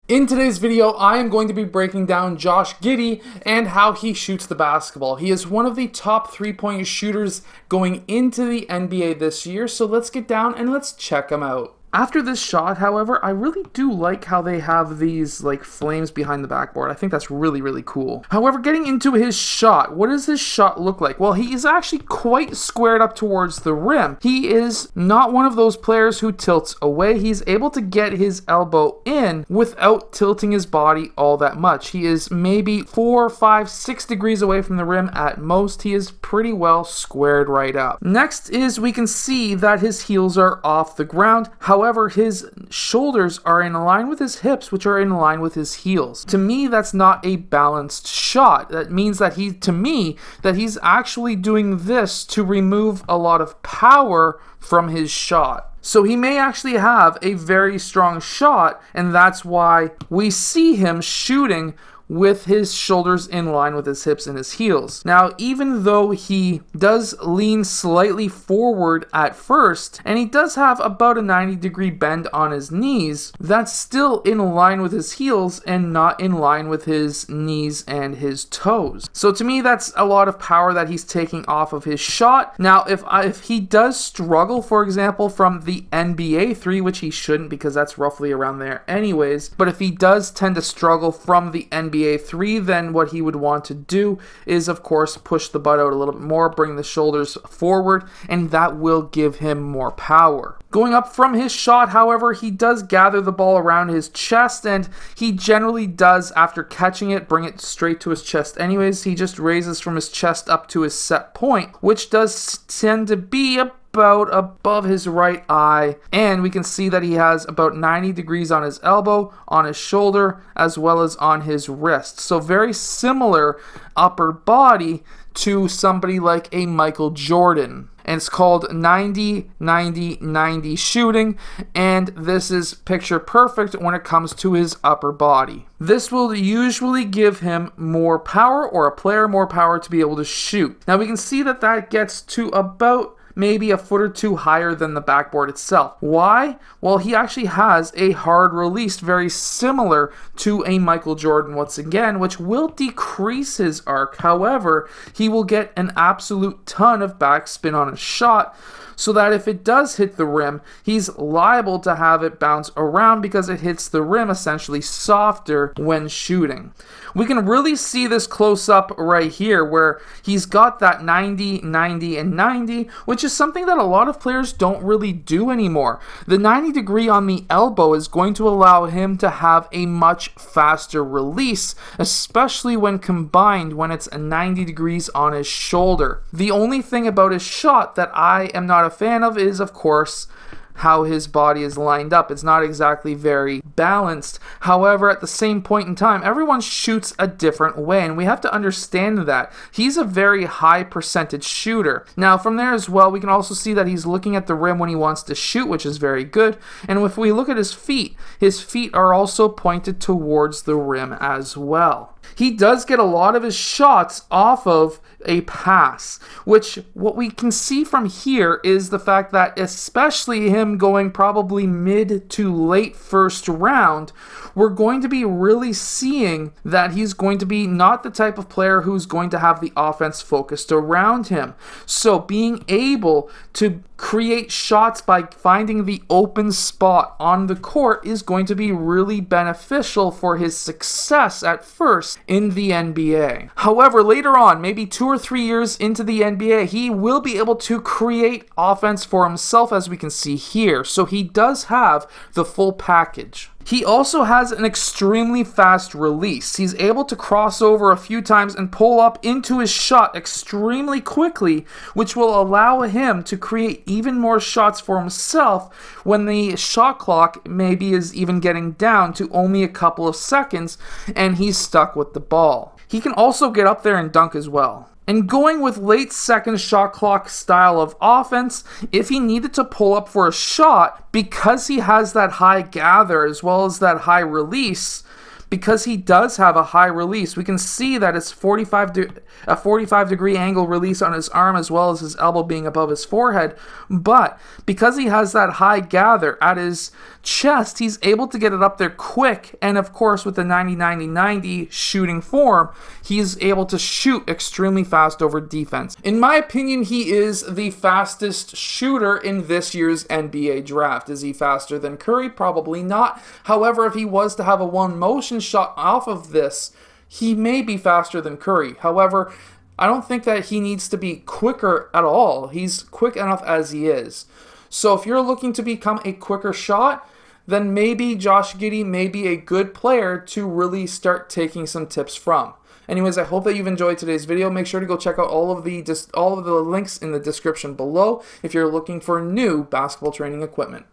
In today's video, I am going to be breaking down Josh Giddey and how he shoots the basketball. He is one of the top three-point shooters going into the NBA this year, so let's get down and let's check him out. After this shot, however, I really do like how they have these like flames behind the backboard. I think that's really cool. However, getting into his shot, what does his shot look like? Well, he is actually quite squared up towards the rim. He is not one of those players who tilts away. He's able to get his elbow in without tilting his body all that much. He is maybe 4, 5, 6 degrees away from the rim at most. He is pretty well squared right up. Next is we can see that his heels are off the ground. However, his shoulders are in line with his hips, which are in line with his heels. To me, that's not a balanced shot. That means that he's actually doing this to remove a lot of power from his shot. So he may actually have a very strong shot, and that's why we see him shooting with his shoulders in line with his hips and his heels. Now, even though he does lean slightly forward at first, and he does have about a 90-degree bend on his knees, that's still in line with his heels and not in line with his knees and his toes. So to me, that's a lot of power that he's taking off of his shot. Now, if he does struggle, for example, from the NBA 3, which he shouldn't because that's roughly around there anyways, but if he does tend to struggle from the NBA 3, then what he would want to do is, of course, push the butt out a little bit more, bring the shoulders forward, and that will give him more power. Going up from his shot, however, he does gather the ball around his chest, and he generally does, after catching it, bring it straight to his chest anyways. He just raises from his chest up to his set point, which does tend to be about above his right eye, and we can see that he has about 90 degrees on his elbow, on his shoulder, as well as on his wrist. So very similar upper body to somebody like a Michael Jordan. And it's called 90-90-90 shooting, and this is picture perfect when it comes to his upper body. This will usually give him more power, or a player more power, to be able to shoot. Now we can see that that gets to about maybe a foot or two higher than the backboard itself. Why? Well, he actually has a hard release very similar to a Michael Jordan once again, which will decrease his arc. However, he will get an absolute ton of backspin on his shot, so that if it does hit the rim, he's liable to have it bounce around because it hits the rim essentially softer when shooting. We can really see this close up right here where he's got that 90, 90, and 90, which is something that a lot of players don't really do anymore. The 90 degree on the elbow is going to allow him to have a much faster release, especially when combined when it's 90 degrees on his shoulder. The only thing about his shot that I am not a fan of is, of course, how his body is lined up. It's not exactly very balanced. However, at the same point in time, everyone shoots a different way, and we have to understand that. He's a very high percentage shooter. Now, from there as well, we can also see that he's looking at the rim when he wants to shoot, which is very good. And if we look at his feet are also pointed towards the rim as well. He does get a lot of his shots off of a pass, which what we can see from here is the fact that especially him going probably mid to late first round, we're going to be really seeing that he's going to be not the type of player who's going to have the offense focused around him. So being able to create shots by finding the open spot on the court is going to be really beneficial for his success at first in the NBA. However, later on, maybe 2 or 3 years into the NBA, he will be able to create offense for himself, as we can see here. So he does have the full package. He also has an extremely fast release. He's able to cross over a few times and pull up into his shot extremely quickly, which will allow him to create even more shots for himself when the shot clock maybe is even getting down to only a couple of seconds and he's stuck with the ball. He can also get up there and dunk as well. And going with late second shot clock style of offense, if he needed to pull up for a shot, because he has that high gather as well as that high release, because he does have a high release, we can see that it's a 45 degree angle release on his arm as well as his elbow being above his forehead. But because he has that high gather at his chest, he's able to get it up there quick, and of course with the 90-90-90 shooting form, he's able to shoot extremely fast over defense. In my opinion, he is the fastest shooter in this year's NBA draft. Is he faster than Curry? Probably not. However, if he was to have a one motion shot off of this, he may be faster than Curry. However, I don't think that he needs to be quicker at all. He's quick enough as he is. So if you're looking to become a quicker shot, then maybe Josh Giddey may be a good player to really start taking some tips from. Anyways, I hope that you've enjoyed today's video. Make sure to go check out all of the links in the description below if you're looking for new basketball training equipment.